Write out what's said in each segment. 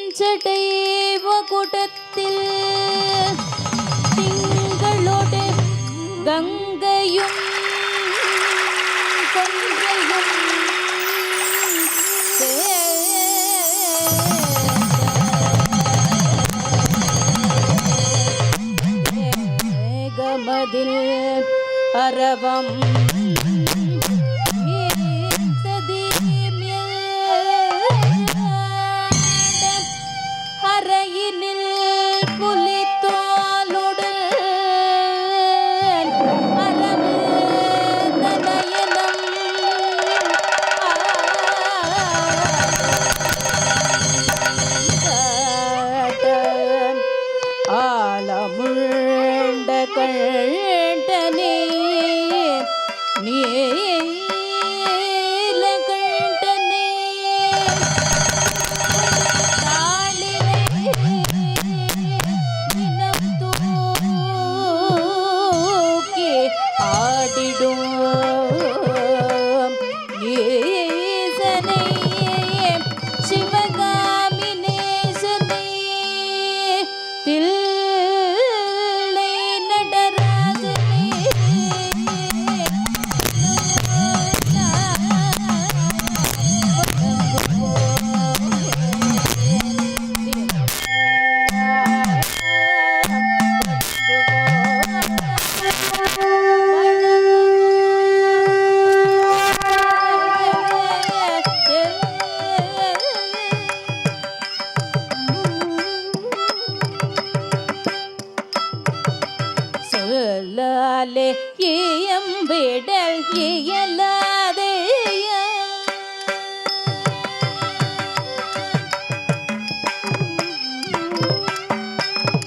செஞ்சடைவ கூட்டத்தில் திங்களோடு கங்கையும் கொன்றையும் கமதில் அரவம் அறையினில் புலித்தோலுடு அரவு தனயனம் ஆலமுண்ட கண்டனே நீலகண்டனே தினம் தூக்கி ஆடிடும் ஈசனை சிவகாமி நேசனை தில்லை நடராஜனை சொல்லாலே இயம்பிடல் இயலாதே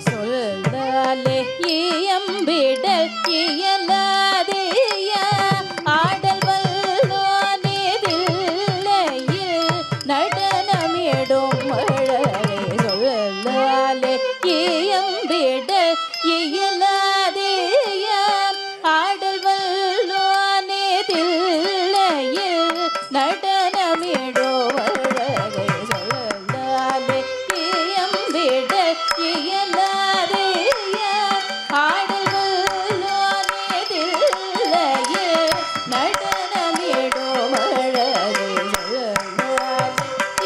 சொல்லாலே இயம்பிடல் இயலாதே ஆடல் வல்லோனிதில்லையில் நடனமிடும் மழலை சொல்லாலே இயம்பிடல் இயலாதே ஆடல் வல்லோனிதில்லையில் நடனமிடும் மழலை சொல்லாலே இயம்பிடல் இயலாதே ஆடல் வல்லோனிதில்லையில் நடனமிடும் மழலை சொல்லாலே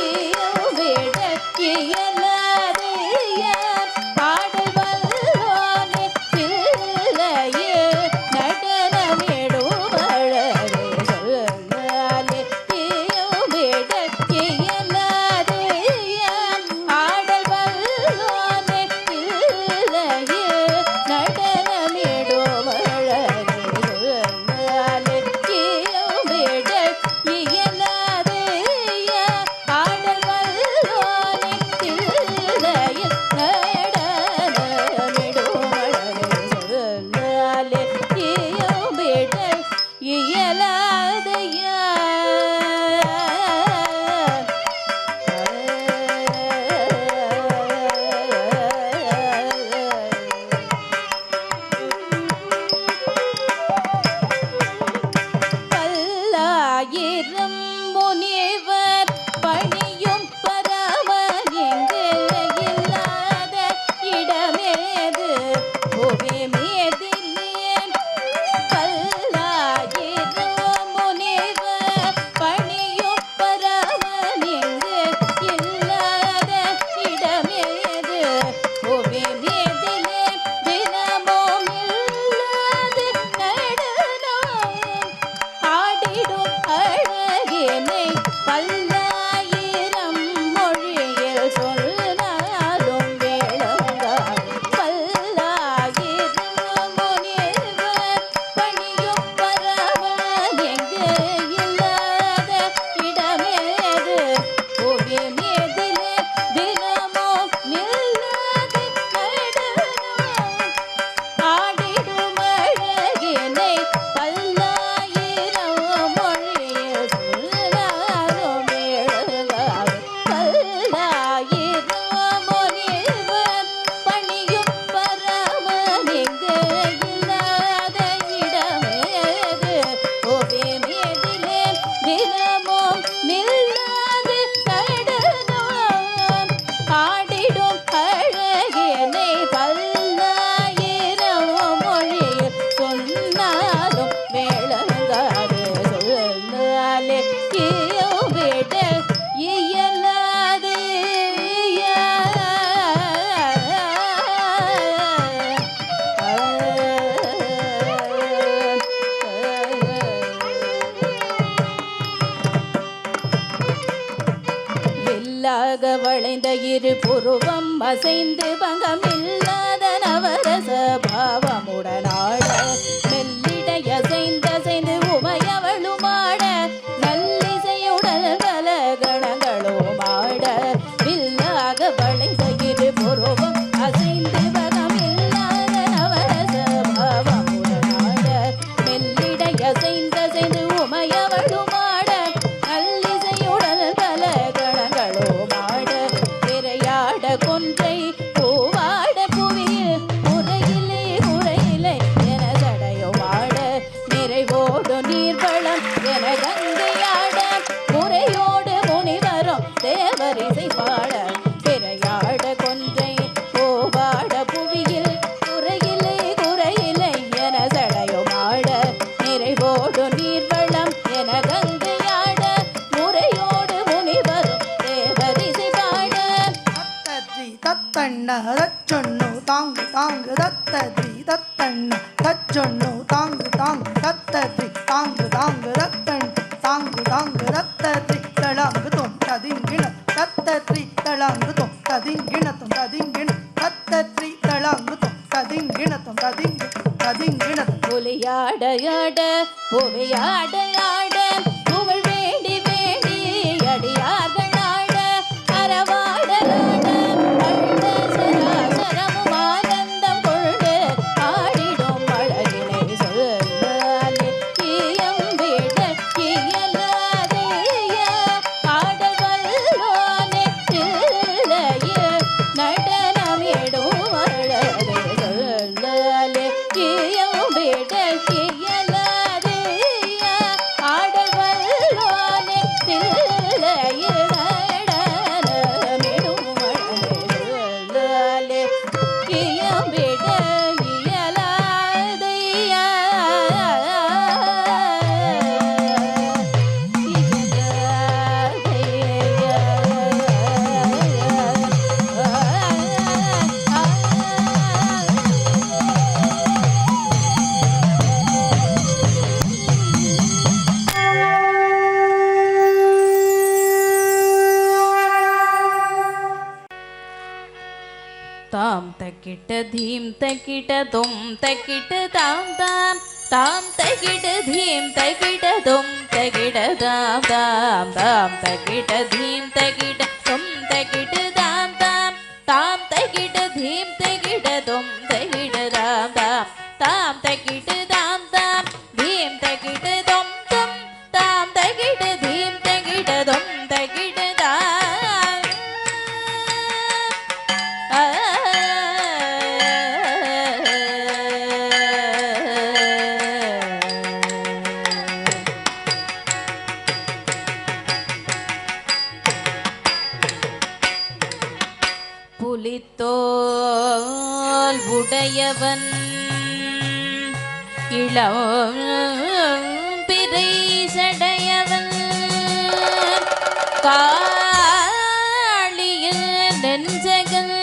வில்லாக வளைந்த இரு புருவம் அசைந்து பங்கமில்லாத நவரச பாவமுடனாட மெல்லிடை அசைந்து உமையவளுமாட நல்லிசையுடன் பல கணங்களுமாட வில்லாக வளைந்த இரு புருவம் அசைந்து பங்கமில்லாத நவரச பாவமுடனாட மெல்லிடை அசைந்து உமையவளுமாட நல்லிசையுடன் பல கணங்களுமாட திரையாட கொன்றை பூவாட புவியில் குறையிலே என தடையுமாட நிறைவோடு நீர்வளம் என கங்கையாட முறையோடு முனிவரும் தேவரிசை பாட திரையாட கொன்றை பூவாட புவியில் குறையிலே என தடையுமாட நிறைவோடு நீர்வளம் என கங்கையாட முறையோடு முனிவரும் தேவரிசை பாட தத்தண்ண தச்சொன்னு தாங்கு தாங்கு தத்ததி தத்தண்ண தச்சொன்னு தாங்கு தாங்கு தத்ததி தாங்கு தாங்கு தத்தன் தாங்கு தாங்கு தத்ததி தளாங்கு தொம் ததிங்கிண தத்தத்ரி தளாங்கு தொம் ததிங்கிணத்தும் ததிங்கிண தத்தத்ரி தளாங்கு தொம் ததிங்கிணத்தும் ததிங்கிணத்தும் புலியாடையாட புவியாடையாட புகழ் வேண்டி அடியார்களாட அறவாடலாட அழுத சராசரமும் ஆனந்தம் கொண்டு ஆடிடும் அழகினை சொல்லாலே ஈயம் விட இயலாதேய ஆடல் வல்லோனே இல்லையே நடனமிடும் அழகை சொல்லாலே ஈயம் விட இயலாதேய ஆடல் வல்லோனே இல்லையே நடனமிடும் அழகை சொல்லாலே ஈயம் விட தாம் தக்கிட்ட தீம் தக்கிட்ட தொம் தக்கிட்ட தாம் தாம் தாம் தக்கிட்ட தீம் தக்கிட்ட தொம் தக்கிட்ட தாம் தாம் தாம் தக்கிட்ட தீம் தக்கிட்ட தொம் தக்கிட்ட தாம் தாம் தாம் தக்கிட்ட தீம் தக்கிட்ட தொம் தக்கிட்ட தாம் தாம் தாம் தக்கிட்ட தாம் தாம் தீம் தக்கிட்ட தொம் தொம் தாம் தக்கிட்ட தீம் தக்கிட்ட தொம் தக்கிட்ட தாம் புலித்தோல் உடையவன் இளம் பிறை சடையவன் காளியில் நெஞ்சகன்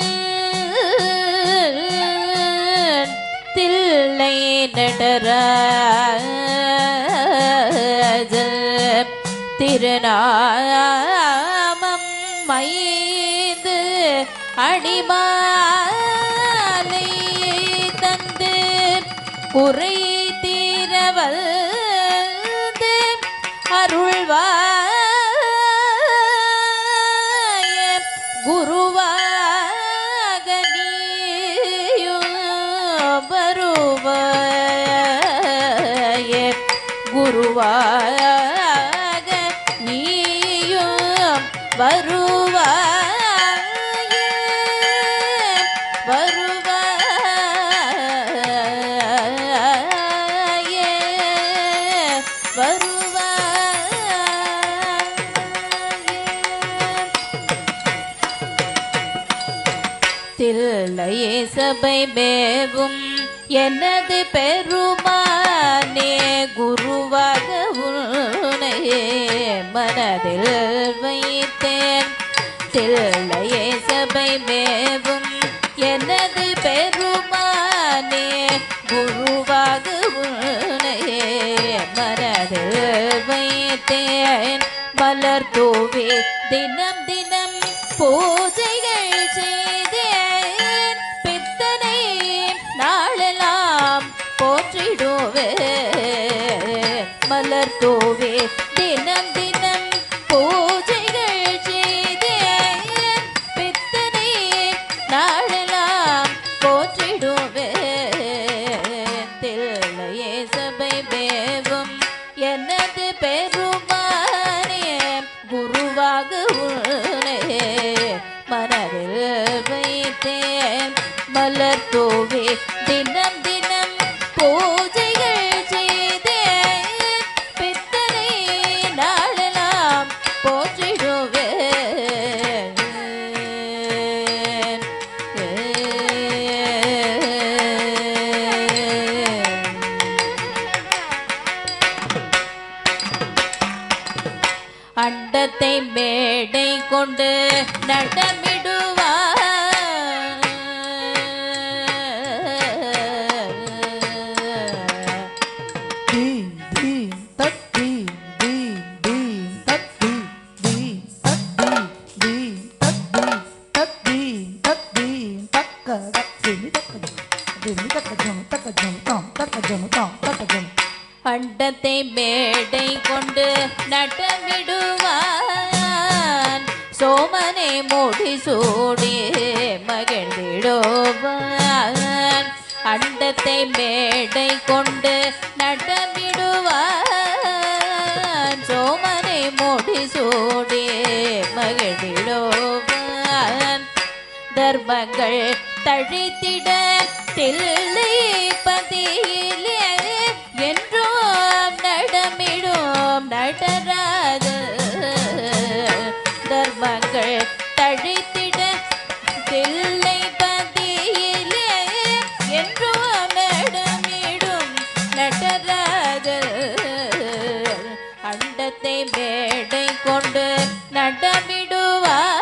தில்லை நடராஜ திருநாமம் மைந்து அடிமாலை தந்து குறை தீரவல்து அருள்வாய குருவாக நீயும் வருவாய குருவாக நீயும் வருவாய தில்லையே சபை மேவும் எனது பெருமானே குருவாக உன்னையே மனதில் வைத்தேன் தில்லையே சபை மேவும் எனது பெருமானே குருவாக உன்னையே மனதில் வைத்தேன் மலர் தூவி தினம் தினம் பூஜைகள் செய்தேன் பித்தனை நாளெல்லாம் போற்றிடுவேன் மலர் தூவே தினம் தினம் பூஜைகள் செய்தேன் பித்தனை நாளெல்லாம் போற்றிடுவேன் தில்லையே சபை மேவும் எனது பெருமானே குருவாக உன்னை மனதில் வைத்தேன் மலர் தூவே தினம் தினம் பூஜைகள் செய்தேன் பித்தனை நாளெல்லாம் போற்றிடுவேன் அண்டத்தை மேடை கொண்டு நடமிடுவார் தீம் தீம் தத்தி தீம் தீம் தத்தி தீம் தத்தி தீம் தத்தி தத்தி தக்க தத்தி தக்க ஜம் தக்க ஜம் தாம் தக்க ஜம் தாம் தக்க ஜம் அண்டத்தை மேடை கொண்டு நடமிடுவான் சோமனை முடி சூடி மகிழ்ந்திடுவான் அண்டத்தை மேடை கொண்டு நடமிடுவான் சோமனை முடி சூடி மகிழ்ந்திடுவான் தர்மங்கள் தழித்திட தில்லை பதியிலே என்றும் நடமிடும் நடராஜ தர்மங்கள் தழித்திட தில்லை பதியிலே என்றும் நடமிடும் நடராஜ அண்டத்தை மேடை கொண்டு நடமிடுவான்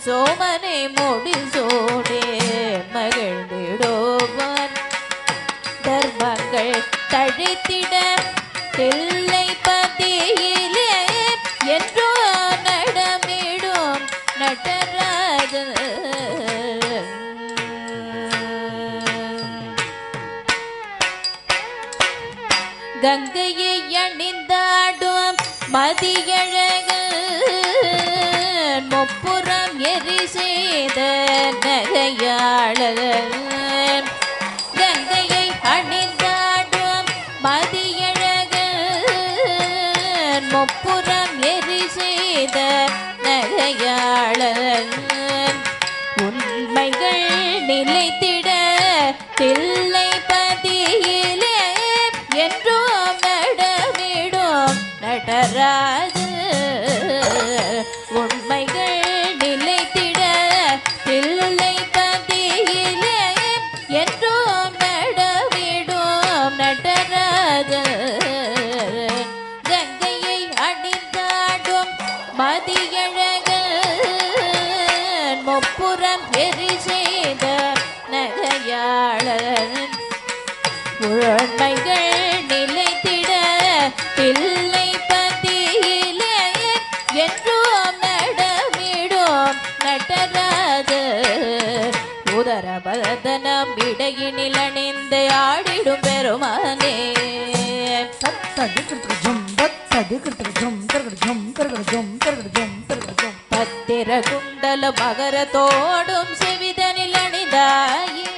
சோமனை முடி சூடே மகிழ்ந்திடுவான் தர்மங்கள் தழித்திட தில்லை பதியிலே என்றோ நடமிடும் நடராஜ கங்கையை அணிந்தாடும் மதியழகு முப்புறம் எரி செய்த நகையாளர் கங்கையை அணிந்தாடும் மதியழகு முப்புறம் எரி செய்த நகையாளர் உண்மைகள் நிலைத்திட தில்லை பதியிலே என்றும் நடமிடும் நடராஜ உண்மைகள் நிலைத்திட தில்லை பதியிலே என்றும் நடமிடும் நடராஜ கங்கையை அணிந்தாடும் மதியழகு முப்புறம் எரி செய்த நகையாளர் உண்மைகள் நிலைத்திட தில்லை பதியிலே என்றும் நடமிடும் நடராஜ உதரபதனம் இடையினில் அணிந்து ஆடிடும் பெருமானே பத்திர குண்டல மகரத்தோடும் செவிதனில் அணிந்தாயே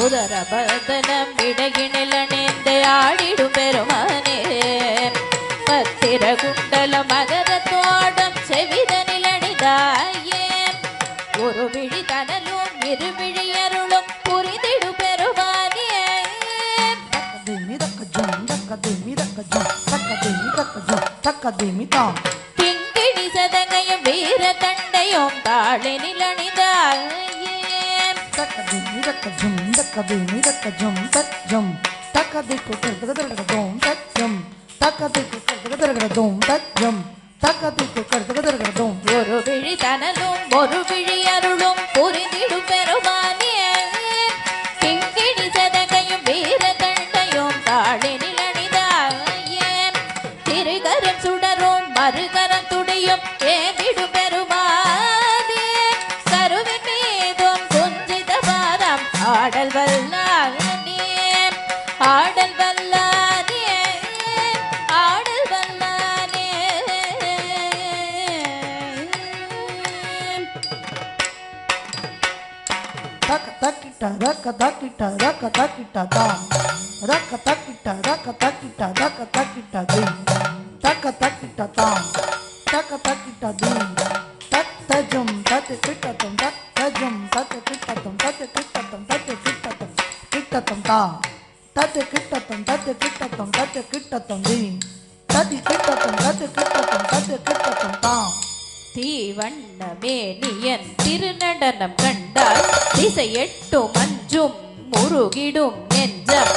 உதரபதனம் இடையினில் அணிந்து ஆடிடும் பெருமானே பத்திர குண்டல மகரத்தோடும் செவிதனில் அணிந்தாயே ஒரு விழி தனலும் இருவிழி அருளும் புரிந்திடு பெருமானே கிங்கிணி சதங்கையும் வீர தண்டையும் தாளினில் அணிந்தாயே ஒரு விழி தனலும் ஒரு விழி அருளும் புரிந்திடு பெருமானே கிங்கிணி சதங்கையும் வீர தண்டையும் தாளினில் அணிந்தாயே takita dam raka takita di taka takita dam taka takita di tak tajum takita dam tak tajum takita dam takita dam takita dam ta takita dam takita dam di takita dam takita dam ta தீவண்ண மேனியன் திருநடனம் கண்டால் திசையெட்டும் மஞ்சும் முருகிடும் நெஞ்சம்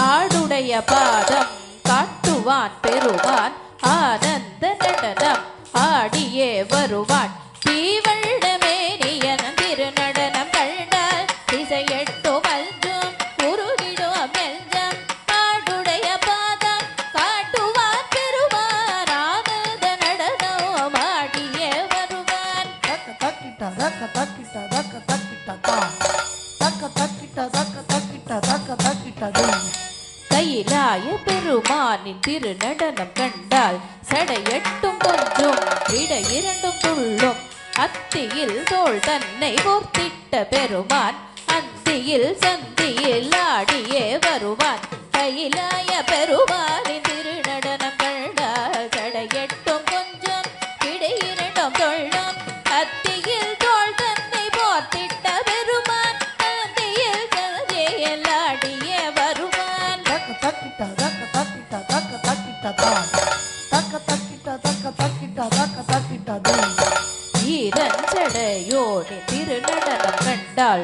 ஆடுடைய பாதம் காட்டுவான் பெருமான் ஆனந்த நடனம் ஆடியே வருவான் தீவண்ண மேனியன் திருநடனம் கண்டால் திசையெட்டும் மஞ்சும் முருகிடும் நெஞ்சம் ஆடுடைய பாதம் காட்டுவான் பெருமான் ஆனந்த நடனம் ஆடியே வருவான் takita dam taka takita di கையிலாய பெருமானின் திருநடனம் கண்டால் சடையெட்டும் கொஞ்சும் விட இரண்டும் துள்ளும் அத்தியில் தோள் தன்னை போர்த்திட்ட பெருமான் அந்தியில் சந்தியில் ஆடியே வருவான் கையிலாய பெருமானின் திருநடனம் கண்டால் சடையெட்டும் கொஞ்சம் விட இரண்டும் துள்ளும் அத்தியில் தோள் தன்னை போர்த்திட்ட பெருமான் அந்தியில் சந்தியில் ஆடியே வருவான் takita dam taka takita di ஈரஞ்சடையோனி திருநடனம் கண்டால்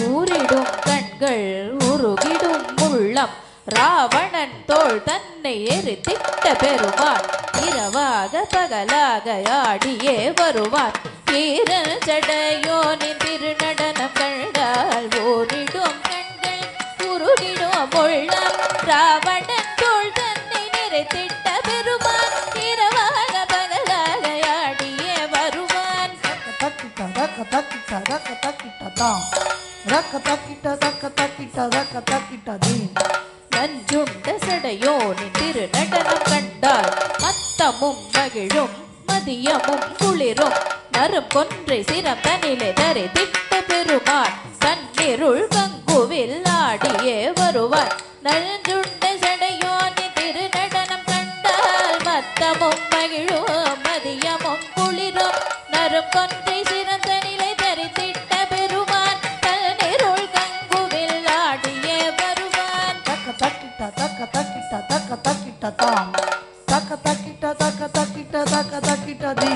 ஊரிடும் கண்கள் உருகிடும் உள்ளம் ராவணன் தோள் தன்னை எரித்திட்ட பெருமான் இரவாக பகலாக ஆடியே வருவான் ஈரஞ்சடையோனி திருநடனம் கண்டால் ஊரிடும் கண்கள் உருகிடும் உள்ளம் ராவணன் தோள் தன்னை நிறைத்திட்ட பெருமான் இரவாக பகலாக ஆடியே வருவான் takita dam raka takita di நஞ்சுண்ட சடையோனின் திருநடனம் கண்டால் மத்தமும் மகிழும் மதியமும் குளிரும் நரும் கொன்றை சிறந்தனிலே தரித்திட்ட பெருமான் தன்னிருள் கங்குவில் ஆடியே வருவான் நஞ்சுண்ட சடையோனின் திருநடனம் கண்டால் மத்தமும் மகிழும் மதியமும் குளிரும் நரும் கொன்றை சிறந்த நிலை தரித்திட்ட பெருமான் தன்னிருள் கங்குவில் ஆடியே வருவான் takita dam taka takita di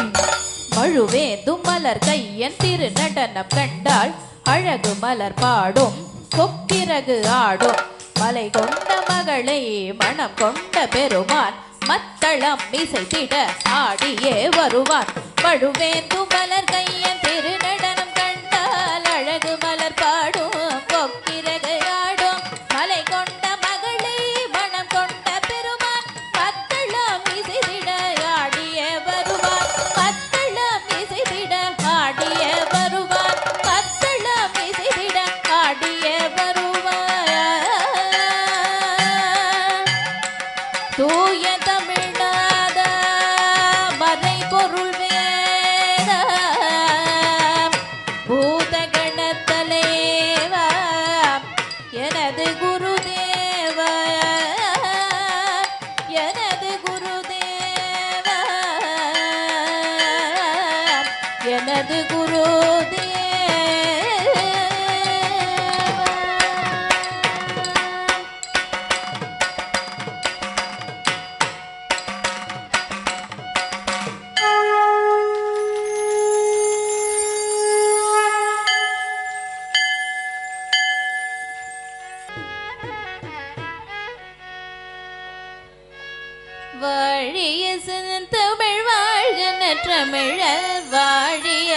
மழுவேந்தும் மலர் கையன் திருநடனம் கண்டால் அழகு மலர் பாடும் கொப்பிறகு ஆடும் மலை கொண்ட மகளை மனம் கொண்ட பெருமான் மத்தளம் இசைத்திட ஆடியே வருவான் மழுவேந்தும் மலர் கையன் திருநடனம் கண்டால் அழகு மலர் பாடும் கொப்பிறகு ஆடும் மலை கொண்ட மகளை மனம் கொண்ட பெருமான் மத்தளம் இசைத்திட ஆடியே வருவான் மத்தளம் இசைத்திட ஆடியே வருவான் மத்தளம் இசைத்திட ஆடியே வருவான் தூய தமிழ்நாத மறை பொருள் வேத பூதகணத்தலேவா எனது குருதேவ எனது குருதேவ எனது குருதேவ வாழிய செந்தமிழ் வாழ்க நற்றமிழர் வாழிய